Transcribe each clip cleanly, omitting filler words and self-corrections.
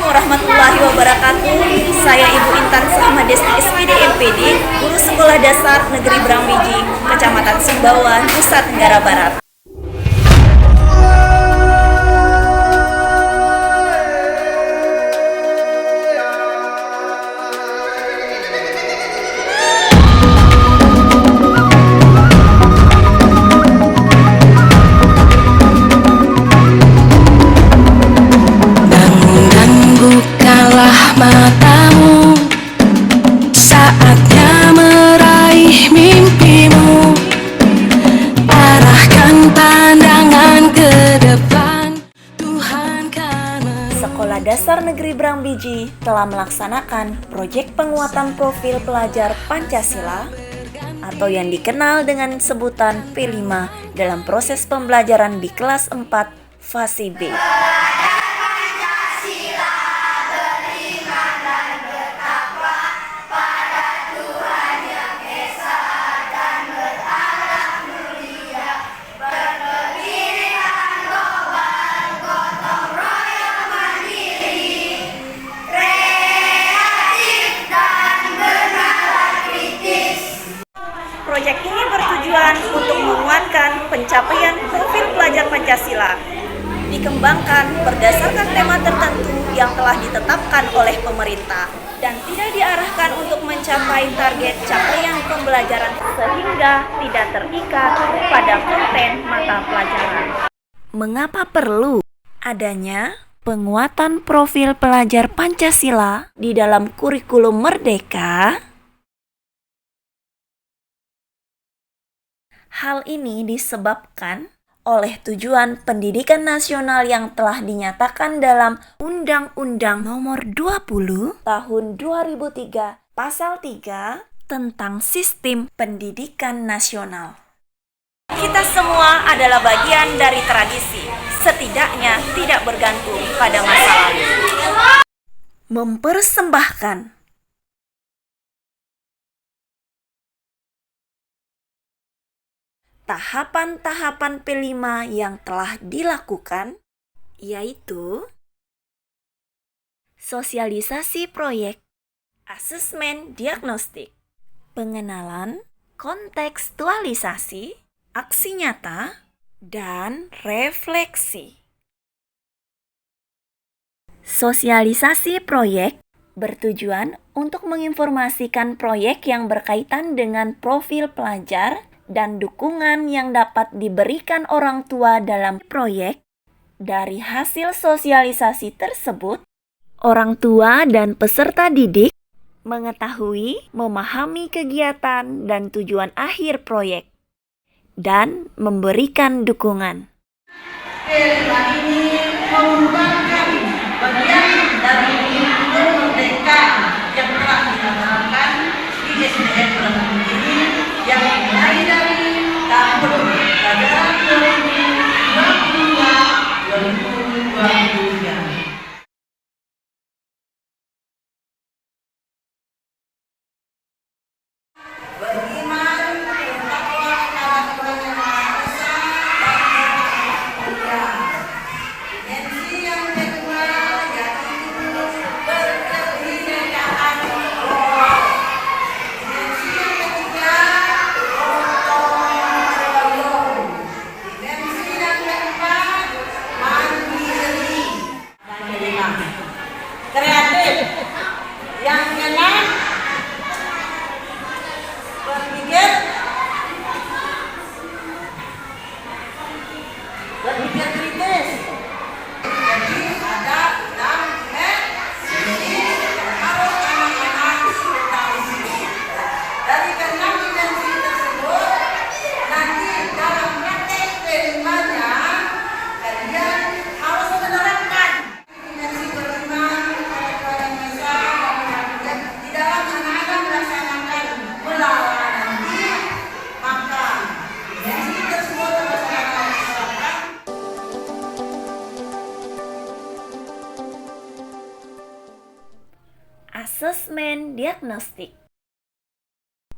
warahmatullahi wabarakatuh. Saya Ibu Intan Sahmadesti SPD MPD, Guru Sekolah Dasar Negeri Brambiji, Kecamatan Sumbawa, Nusa Tenggara Barat. Bukalah matamu, saatnya meraih mimpimu. Arahkan pandangan ke depan, Tuhan kan Sekolah Dasar Negeri Brambiji telah melaksanakan proyek penguatan profil pelajar Pancasila atau yang dikenal dengan sebutan P5 dalam proses pembelajaran di kelas 4 fase B. Proyek ini bertujuan untuk menguatkan pencapaian profil pelajar Pancasila, dikembangkan berdasarkan tema tertentu yang telah ditetapkan oleh pemerintah dan tidak diarahkan untuk mencapai target capaian pembelajaran sehingga tidak terikat pada konten mata pelajaran. Mengapa perlu adanya penguatan profil pelajar Pancasila di dalam kurikulum Merdeka? Hal ini disebabkan oleh tujuan pendidikan nasional yang telah dinyatakan dalam Undang-Undang Nomor 20 Tahun 2003 Pasal 3 tentang Sistem Pendidikan Nasional. Kita semua adalah bagian dari tradisi, setidaknya tidak bergantung pada masa lalu. Mempersembahkan tahapan-tahapan P5 yang telah dilakukan, yaitu sosialisasi proyek, asesmen diagnostik, pengenalan, kontekstualisasi, aksi nyata, dan refleksi. Sosialisasi proyek bertujuan untuk menginformasikan proyek yang berkaitan dengan profil pelajar dan dukungan yang dapat diberikan orang tua dalam proyek. Dari hasil sosialisasi tersebut, orang tua dan peserta didik mengetahui, memahami kegiatan dan tujuan akhir proyek, dan memberikan dukungan. P5 ini merupakan bagian dari kurikulum Merdeka yang telah dilaksanakan di SDN Brambiji ini, yang mulai dari tahun pelajaran 2022-2023. Beriman, bertakwa kepada Tuhan Yang Maha Esa dan bertakwa. Dimensi yang kedua yaitu berkebinekaan moral. Dimensi yang ketiga gotong royong. Dimensi yang keempat mandiri. Dan kelima, kreatif. Yang keenam, berpikir kritis. Jadi ada 6 sisi yang harus anak-anak ketahui. Dari ke-6 dimensi tersebut, nanti dalam praktek P5-nya kalian harus menerapkan dimensi beriman kepada Tuhan Yang Maha Esa dan kemudian di dalam anak-anak melaksanakan melawan nanti, maka dimensi tersebut harus anak-anak menerapkan. Asesmen diagnostik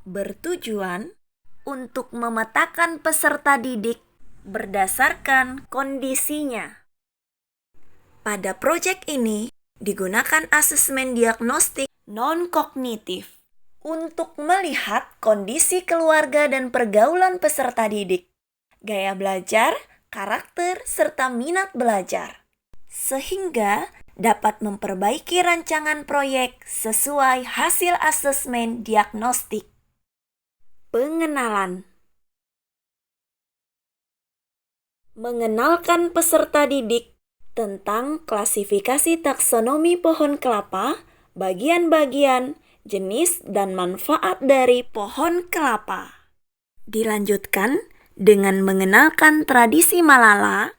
bertujuan untuk memetakan peserta didik berdasarkan kondisinya. Pada proyek ini, Digunakan asesmen diagnostik non-kognitif untuk melihat kondisi keluarga dan pergaulan peserta didik, gaya belajar, karakter, serta minat belajar, sehingga dapat memperbaiki rancangan proyek sesuai hasil asesmen diagnostik. Pengenalan. Mengenalkan peserta didik tentang klasifikasi taksonomi pohon kelapa, bagian-bagian, jenis, dan manfaat dari pohon kelapa. Dilanjutkan dengan mengenalkan tradisi Malala,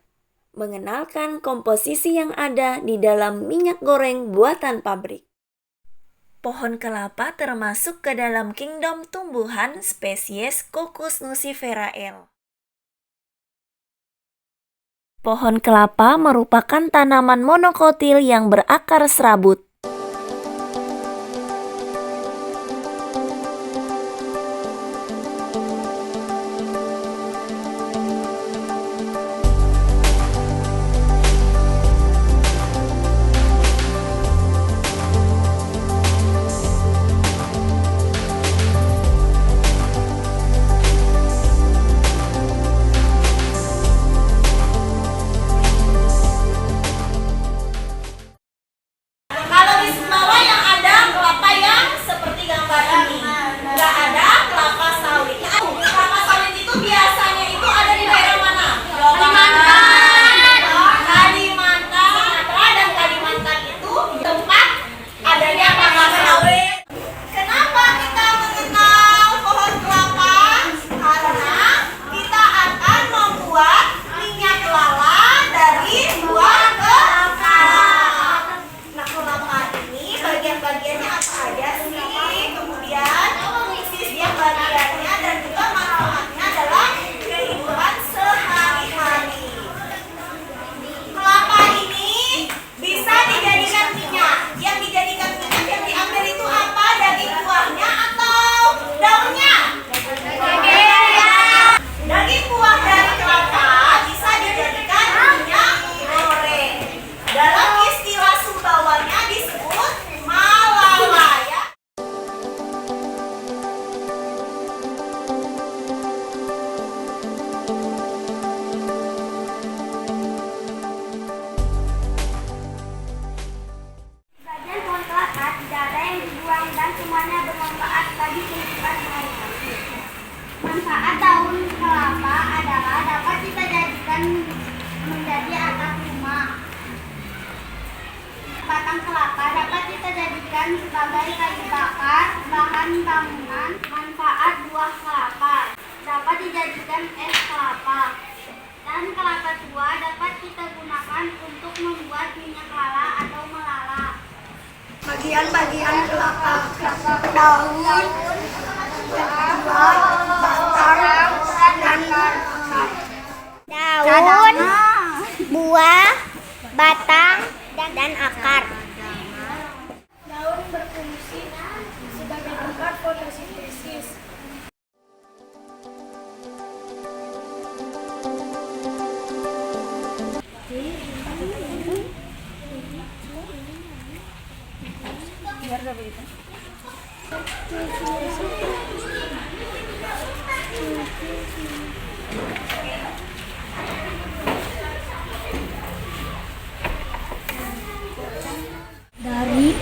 mengenalkan komposisi yang ada di dalam minyak goreng buatan pabrik. Pohon kelapa termasuk ke dalam kingdom tumbuhan spesies Cocos nuciferae. Pohon kelapa merupakan tanaman monokotil yang berakar serabut. Kalau di Sumbawa yang ada kelapa yang seperti gambar ini, nggak ada kelapa sawit. Kelapa sawit itu biasanya itu ada di daerah mana? Kalimantan. Kalimantan, Sumatera dan Kalimantan itu tempat adanya kelapa sawit. Kenapa kita mengenal pohon kelapa? Karena kita akan membuat minyak lala dari buah kelapa. Nah, kelapa ini bagian-bagiannya apa aja sih? Kemudian fungsi setiap bagiannya dan juga manfaatnya dalam kehidupan sehari-hari. Kelapa ini bisa dijadikan minyak. Yang dijadikan minyak yang diambil itu apa? Daging buahnya atau daunnya? Daging buah dari kelapa bisa dijadikan minyak goreng. Dalam istilah Sumbawanya disebut malala ya. Sebagian pohon kelapa tidak ada yang dibuang dan semuanya bermanfaat bagi kehidupan sehari-hari. Manfaat daun kelapa adalah dapat kita jadikan menjadi atap rumah. Batang kelapa dapat kita jadikan sebagai kayu bakar, bahan bangunan. Manfaat buah kelapa dapat dijadikan es kelapa. Dan kelapa tua dapat kita gunakan untuk membuat minyak lala atau melala. Bagian-bagian kelapa, daun, Daun, buah, batang, dan akar. Daun berfungsi sebagai tempat fotosintesis. Dari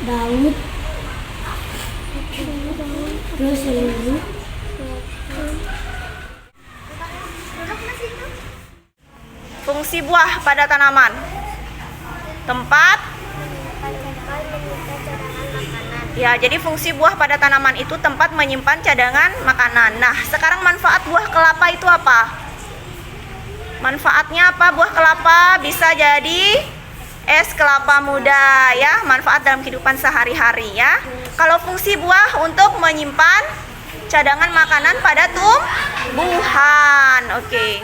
Daud terus seluruh Fungsi buah pada tanaman. Tempat. Ya, jadi fungsi buah pada tanaman itu tempat menyimpan cadangan makanan. Nah, sekarang manfaat buah kelapa itu apa? Manfaatnya apa buah kelapa? Bisa jadi es kelapa muda ya, manfaat dalam kehidupan sehari-hari ya. Kalau fungsi buah untuk menyimpan cadangan makanan pada tumbuhan. Oke.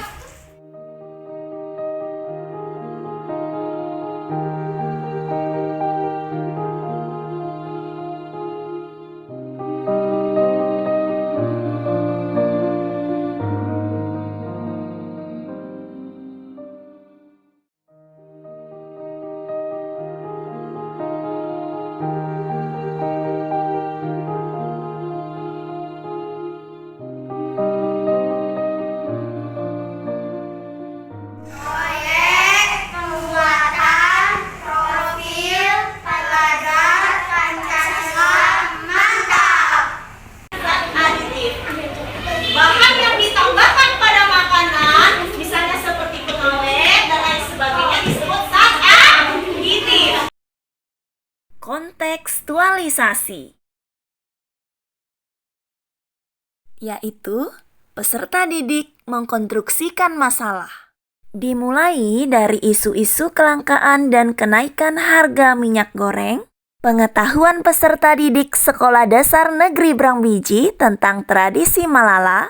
kontekstualisasi, yaitu peserta didik mengkonstruksikan masalah. Dimulai dari isu-isu kelangkaan dan kenaikan harga minyak goreng, pengetahuan peserta didik Sekolah Dasar Negeri Brangbiji tentang tradisi Malala.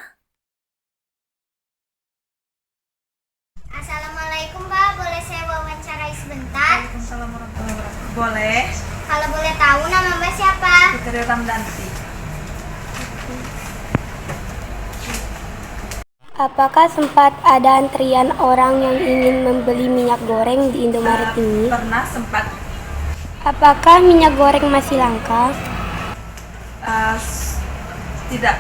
Assalamualaikum Pak, boleh saya wawancarai sebentar? Waalaikumsalam warahmatullahi wabarakatuh. Boleh. Kalau boleh tahu nama Mbak siapa? Putri Ramdanti. Apakah sempat ada antrian orang yang ingin membeli minyak goreng di Indomaret ini? Pernah sempat. Apakah minyak goreng masih langka? Tidak.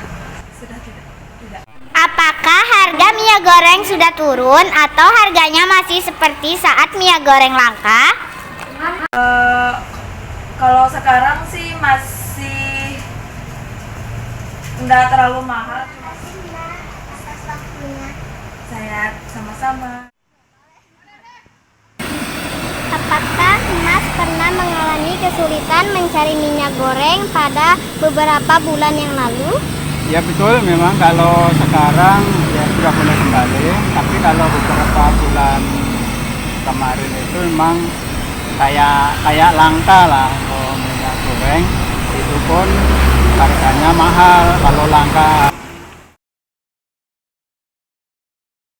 Sudah tidak. Tidak. Apakah harga minyak goreng sudah turun atau harganya masih seperti saat minyak goreng langka? Kalau sekarang sih masih enggak terlalu mahal. Saya sama-sama. Apakah Mas pernah mengalami kesulitan mencari minyak goreng pada beberapa bulan yang lalu? Ya betul, memang kalau sekarang ya sudah boleh kembali, tapi kalau beberapa bulan kemarin itu memang kayak langka lah untuk minyak goreng, itu pun harganya mahal kalau langka.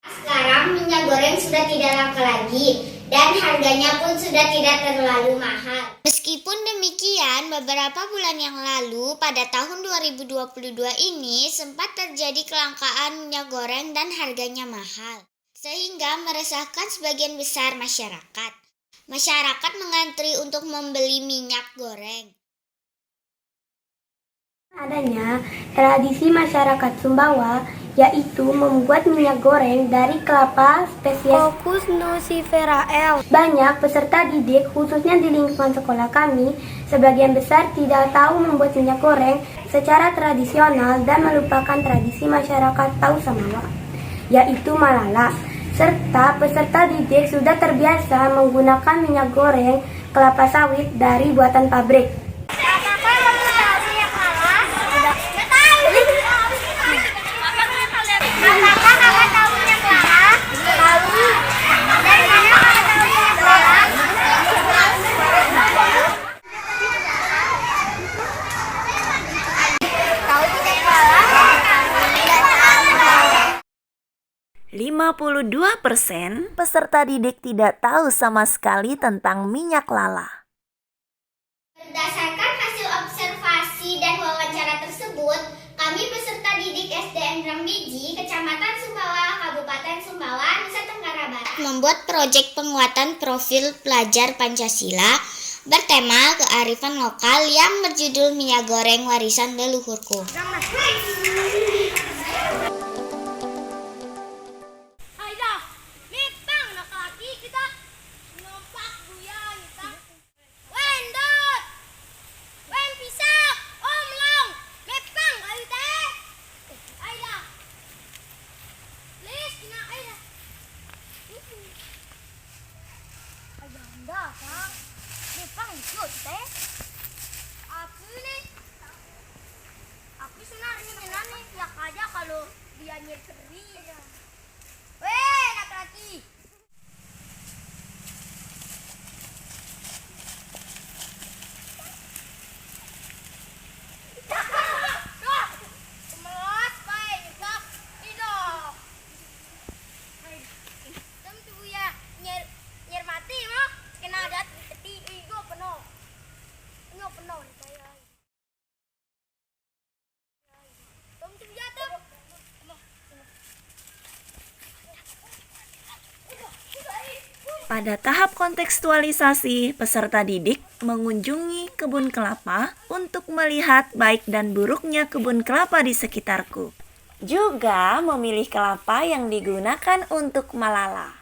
Sekarang minyak goreng sudah tidak langka lagi dan harganya pun sudah tidak terlalu mahal. Meskipun demikian, beberapa bulan yang lalu pada tahun 2022 ini sempat terjadi kelangkaan minyak goreng dan harganya mahal, sehingga meresahkan sebagian besar masyarakat. Masyarakat mengantri untuk membeli minyak goreng. Adanya tradisi masyarakat Sumbawa yaitu membuat minyak goreng dari kelapa spesies Coccus nuciferae. Banyak peserta didik khususnya di lingkungan sekolah kami sebagian besar tidak tahu membuat minyak goreng secara tradisional dan melupakan tradisi masyarakat Tahu Samawa yaitu Malala. Serta peserta didik sudah terbiasa menggunakan minyak goreng kelapa sawit dari buatan pabrik. Apakah kakak tahu minyak Malala? Tahu. Dari mana kakak tahu minyak Malala? Tahu minyak Malala? Tidak tahu. 52% peserta didik tidak tahu sama sekali tentang minyak lala. Berdasarkan hasil observasi dan wawancara tersebut, kami peserta didik SDN Brangbiji, Kecamatan Sumbawa, Kabupaten Sumbawa, Nusa Tenggara Barat, membuat proyek penguatan profil pelajar Pancasila bertema kearifan lokal yang berjudul Minyak Goreng Warisan Leluhurku. Aku sebenarnya nih yak aja kalau dia nyeri. Weh, laki-laki. Melos, baik, nyekak, tidak. Kamu tuh ya nyer mati mah, kena ada tiga penuh. Penuh saya. Pada tahap kontekstualisasi, peserta didik mengunjungi kebun kelapa untuk melihat baik dan buruknya kebun kelapa di sekitarku. Juga memilih kelapa yang digunakan untuk Malala.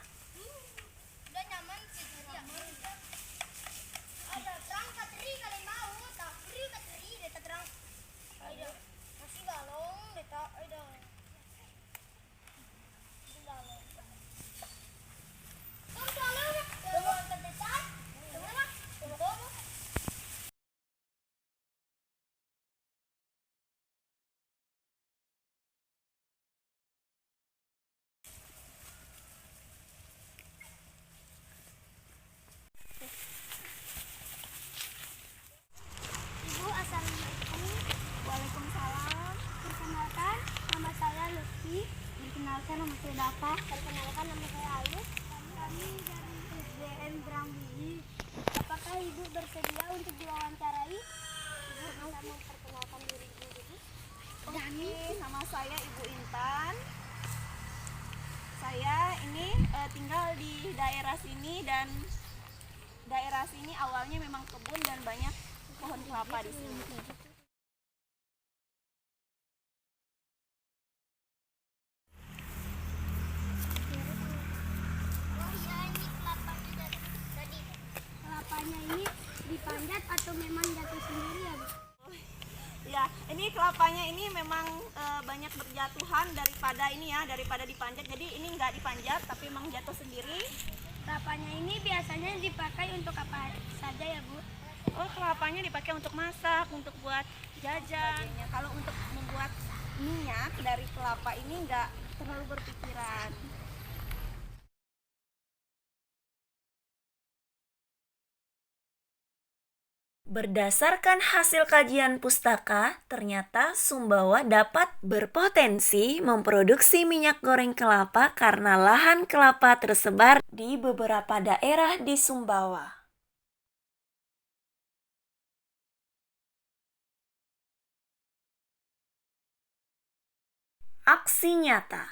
nama saya Dava. Perkenalkan nama saya Ayu. Kami dari SDN Brangbihi. Apakah Ibu bersedia untuk diwawancarai? Ibu bisa memperkenalkan diri Ibu dulu? Oke, nama saya Ibu Intan. Saya ini tinggal di daerah sini, dan daerah sini awalnya memang kebun dan banyak pohon kelapa di sini. Oh iya, ini kelapanya tadi. Kelapanya ini dipanjat atau memang jatuh sendiri ya, Bu? Ya, ini kelapanya ini memang banyak berjatuhan daripada dipanjat. Jadi ini nggak dipanjat, tapi memang jatuh sendiri. Kelapanya ini biasanya dipakai untuk apa saja ya, Bu? Oh, kelapanya dipakai untuk masak, untuk buat jajan. Kalau untuk membuat minyak dari kelapa ini nggak terlalu berpikiran. Berdasarkan hasil kajian pustaka, ternyata Sumbawa dapat berpotensi memproduksi minyak goreng kelapa karena lahan kelapa tersebar di beberapa daerah di Sumbawa. Aksi nyata,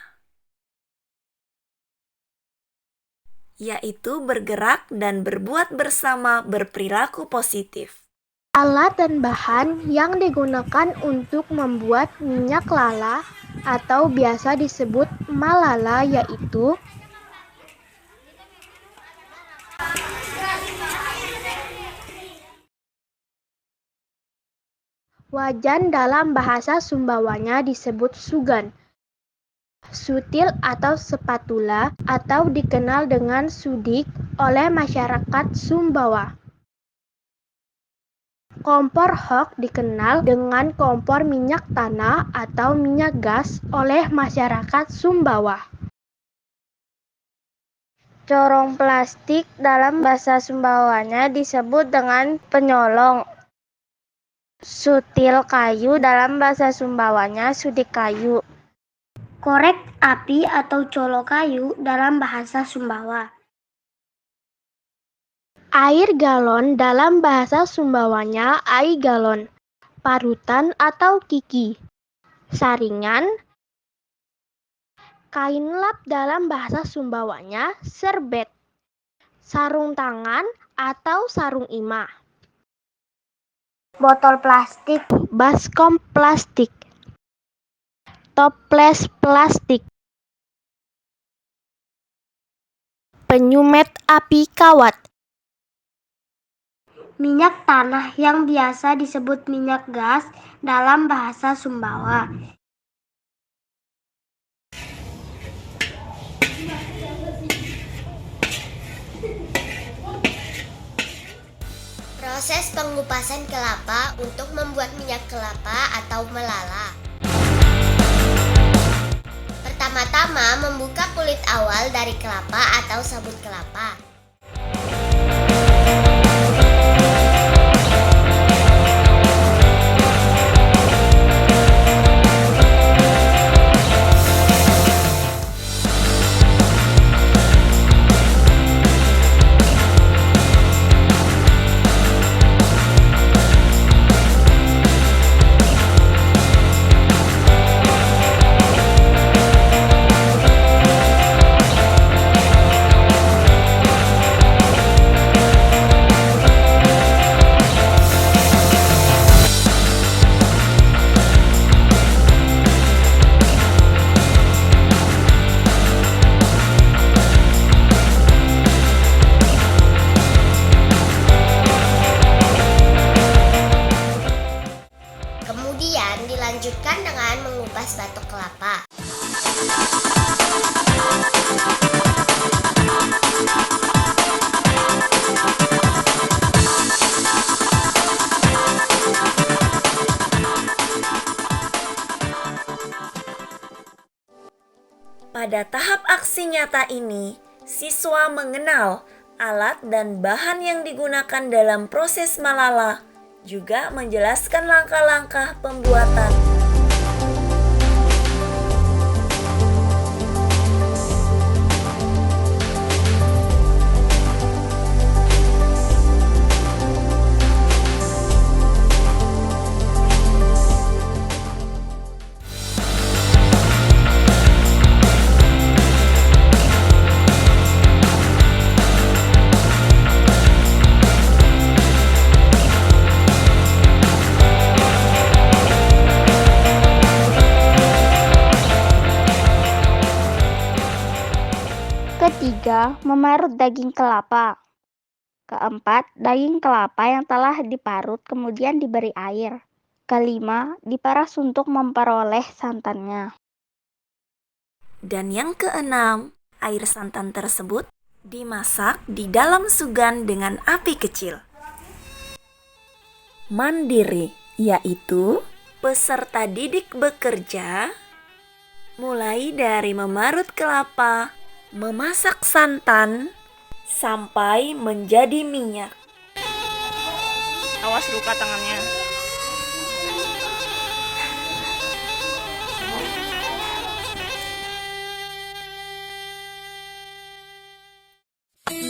yaitu bergerak dan berbuat bersama berperilaku positif. Alat dan bahan yang digunakan untuk membuat minyak lala atau biasa disebut malala yaitu wajan, dalam bahasa Sumbawanya disebut sugan, sutil atau spatula atau dikenal dengan sudik oleh masyarakat Sumbawa. Kompor hok dikenal dengan kompor minyak tanah atau minyak gas oleh masyarakat Sumbawa. Corong plastik dalam bahasa Sumbawanya disebut dengan penyolong. Sutil kayu dalam bahasa Sumbawanya sudik kayu. Korek api atau colo kayu dalam bahasa Sumbawa. Air galon dalam bahasa Sumbawanya ai galon. Parutan atau kiki. Saringan. Kain lap dalam bahasa Sumbawanya serbet. Sarung tangan atau sarung imah. Botol plastik, baskom plastik. Toples plastik. Penyumet api kawat. Minyak tanah yang biasa disebut minyak gas dalam bahasa Sumbawa. Proses pengupasan kelapa untuk membuat minyak kelapa atau melala. Pertama-tama membuka kulit awal dari kelapa atau sabut kelapa. Kemudian dilanjutkan dengan mengupas batok kelapa. Pada tahap aksi nyata ini, siswa mengenal alat dan bahan yang digunakan dalam proses malala, juga menjelaskan langkah-langkah pembuatan. Ketiga, memarut daging kelapa. Keempat, daging kelapa yang telah diparut kemudian diberi air. Kelima, diperas untuk memperoleh santannya. Dan yang keenam, air santan tersebut dimasak di dalam sugan dengan api kecil. Mandiri, yaitu peserta didik bekerja mulai dari memarut kelapa, memasak santan, sampai menjadi minyak. Awas luka tangannya.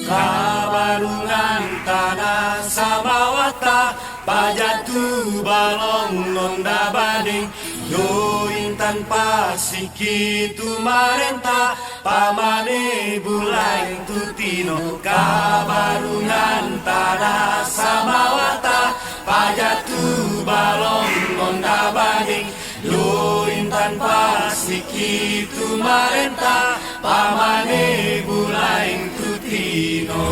Kabarungan tanah samawata pajatu balong nonda bading yoin tanpa sikitu marenta pamane bulai tutino. Kabarungan tanah samawata pajatu balong nonda bading yoin tanpa sikitu marenta pamane bulai tutino.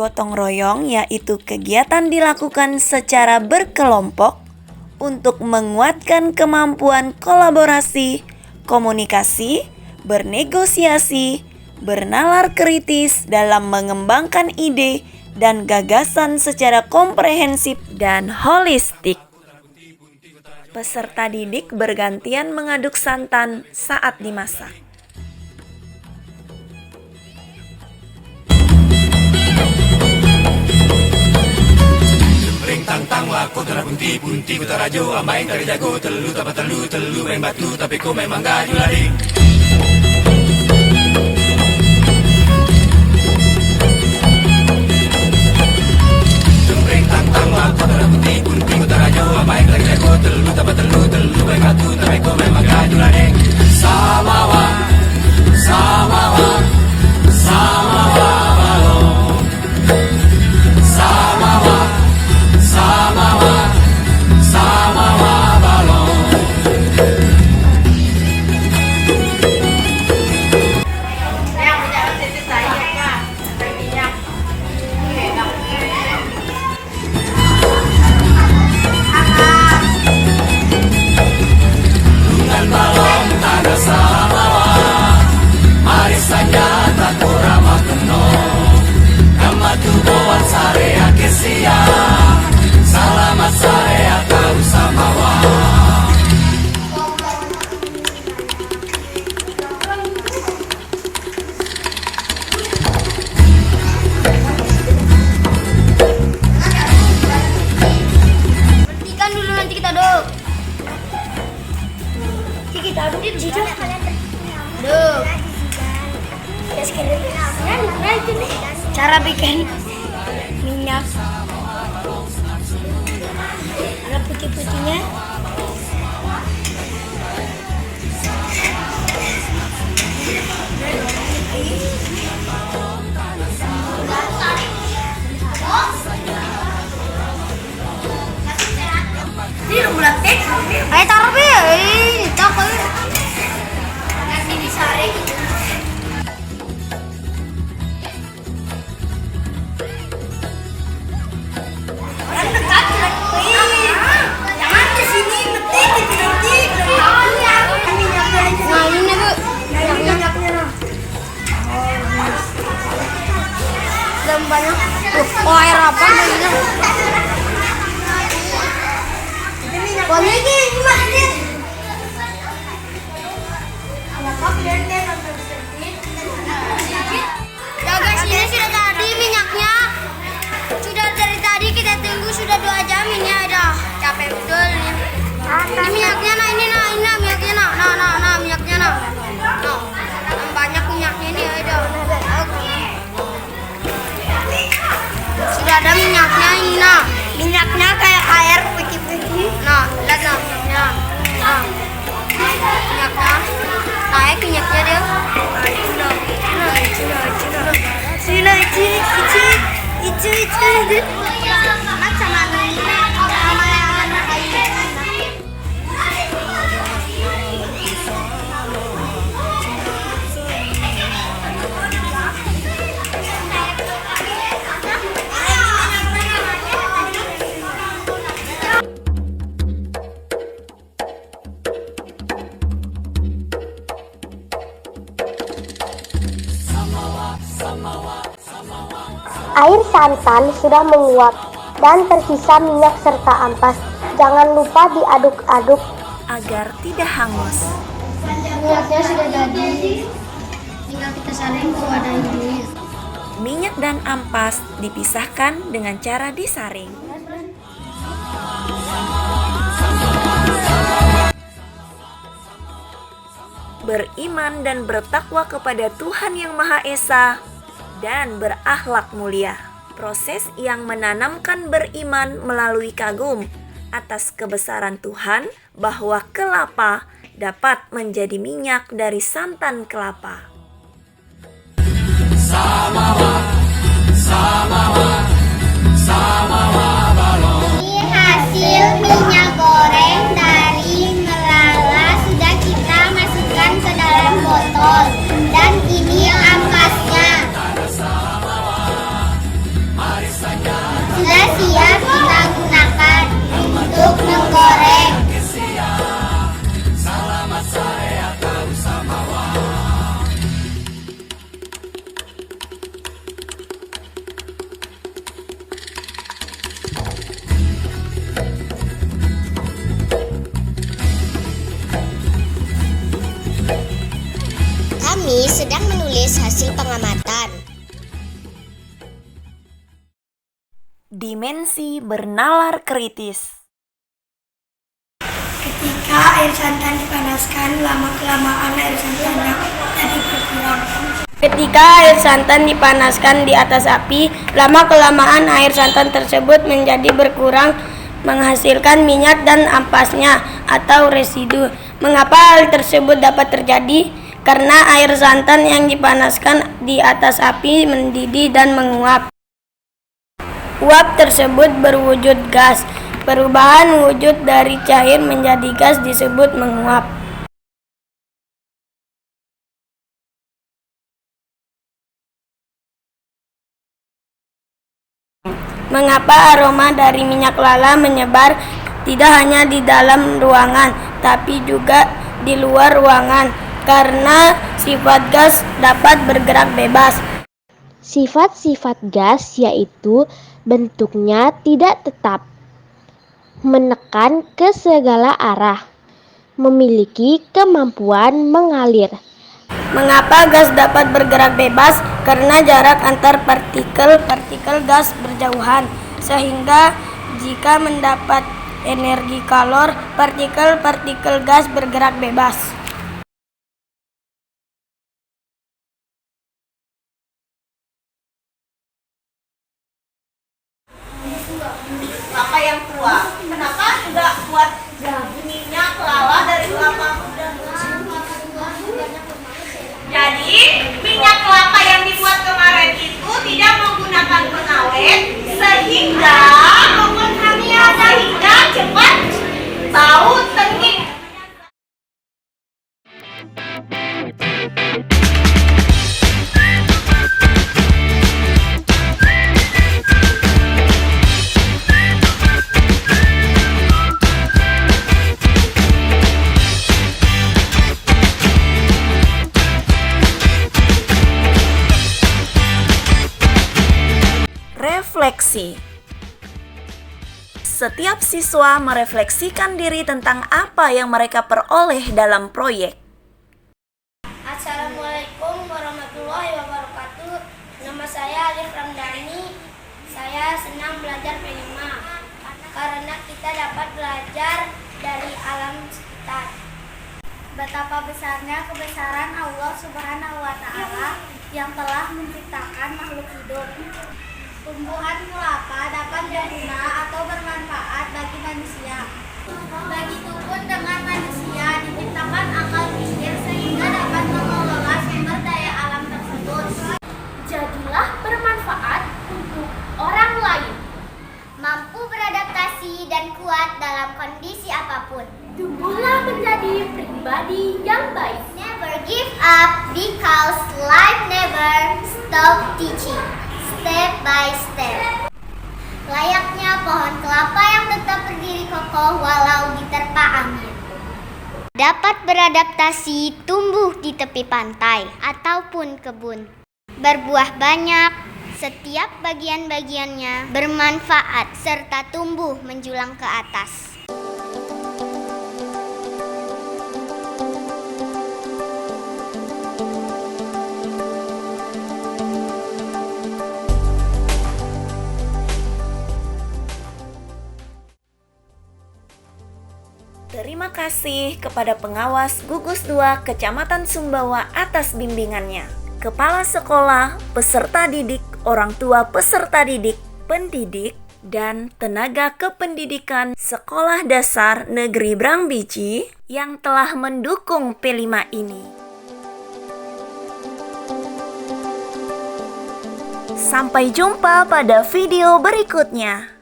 Gotong royong yaitu kegiatan dilakukan secara berkelompok untuk menguatkan kemampuan kolaborasi, komunikasi, bernegosiasi, bernalar kritis dalam mengembangkan ide dan gagasan secara komprehensif dan holistik. Peserta didik bergantian mengaduk santan saat dimasak. Tantang wako tera punti ku tarajo ambain kari jago telu tapa telu main batu tapi kau memang gaju lari. Jembreng tantang wako tera punti ku tarajo ambain kari jago telu tapa telu main batu tapi kau memang gaju lari. Samawa samawa samawa balong samawa samawa samawa balong. Dengan balong tanda samawa mari saja tak kurama keno kama tubuhan sare akesia. Salamat saya tahu samawa. Berhentikan dulu nanti kita aduk. Kita aduk di situ. Aduk. Cara bikin minyak. Ada putih-putihnya. Ini bulat tek. Ayo taruh be. Takut. Nanti disaring. Jangan di sini metik nanti. Nah ini bu, minyaknya. Dan banyak. Oh air apa ini? Boleh ni gimana ni? Ya guys, ini sudah tadi minyaknya. Sudah dari tadi kita tunggu sudah 2 jam ini ada. Capek betul ini. Ini minyaknya nah ini minyaknya nah minyaknya nah. Banyak minyaknya ini ada. Sudah ada minyaknya ini nah. Minyaknya kayak air putih-putih. Nah, lihat nah minyaknya. Nah. naik minyaknya dia. Air santan sudah menguap dan tersisa minyak serta ampas. Jangan lupa diaduk-aduk agar tidak hangus. Minyaknya sudah jadi. Tinggal kita saring ke wadah ini. Minyak dan ampas dipisahkan dengan cara disaring. Beriman dan bertakwa kepada Tuhan Yang Maha Esa dan berakhlak mulia. Proses yang menanamkan beriman melalui kagum atas kebesaran Tuhan bahwa kelapa dapat menjadi minyak dari santan kelapa. Ini hasil minyak goreng dari melala sudah kita masukkan ke dalam botol. Dan ini ampasnya. Sudah siap kita gunakan untuk menggoreng. Kami sedang menulis hasil pengamatan. Dimensi bernalar kritis. Ketika air santan dipanaskan, lama-kelamaan air santannya jadi berkurang. Ketika air santan dipanaskan di atas api, lama-kelamaan air santan tersebut menjadi berkurang, menghasilkan minyak dan ampasnya atau residu. Mengapa hal tersebut dapat terjadi? Karena air santan yang dipanaskan di atas api mendidih dan menguap. Uap tersebut berwujud gas. Perubahan wujud dari cair menjadi gas disebut menguap. Mengapa aroma dari minyak lala menyebar tidak hanya di dalam ruangan, tapi juga di luar ruangan? Karena sifat gas dapat bergerak bebas. Sifat-sifat gas yaitu bentuknya tidak tetap, menekan ke segala arah, memiliki kemampuan mengalir. Mengapa gas dapat bergerak bebas? Karena jarak antar partikel gas berjauhan, sehingga jika mendapat energi kalor, partikel-partikel gas bergerak bebas. Kelapa yang tua. Kenapa nggak buat minyak lala dari kelapa muda? Jadi minyak kelapa yang dibuat kemarin itu tidak menggunakan pengawet sehingga cepat bau tengik. Refleksi. Setiap siswa merefleksikan diri tentang apa yang mereka peroleh dalam proyek. Assalamualaikum warahmatullahi wabarakatuh. Nama saya Alif Ramdhani. Saya senang belajar P5 karena kita dapat belajar dari alam sekitar. Betapa besarnya kebesaran Allah Subhanahu wa Ta'ala yang telah menciptakan makhluk hidup. Tumbuhan kelapa dapat berguna atau bermanfaat bagi manusia. Begitupun dengan manusia diciptakan akal pikir sehingga dapat mengelola sumber daya alam tersebut. Jadilah bermanfaat untuk orang lain. Mampu beradaptasi dan kuat dalam kondisi apapun. Tumbuhlah menjadi pribadi yang baik. Never give up because life never stop teaching. Step by step. Layaknya pohon kelapa yang tetap berdiri kokoh walau diterpa angin. Dapat beradaptasi tumbuh di tepi pantai ataupun kebun. Berbuah banyak, setiap bagian-bagiannya bermanfaat serta tumbuh menjulang ke atas. Terima kasih kepada pengawas Gugus 2 Kecamatan Sumbawa atas bimbingannya. Kepala sekolah, peserta didik, orang tua peserta didik, pendidik, dan tenaga kependidikan Sekolah Dasar Negeri Brangbici yang telah mendukung P5 ini. Sampai jumpa pada video berikutnya.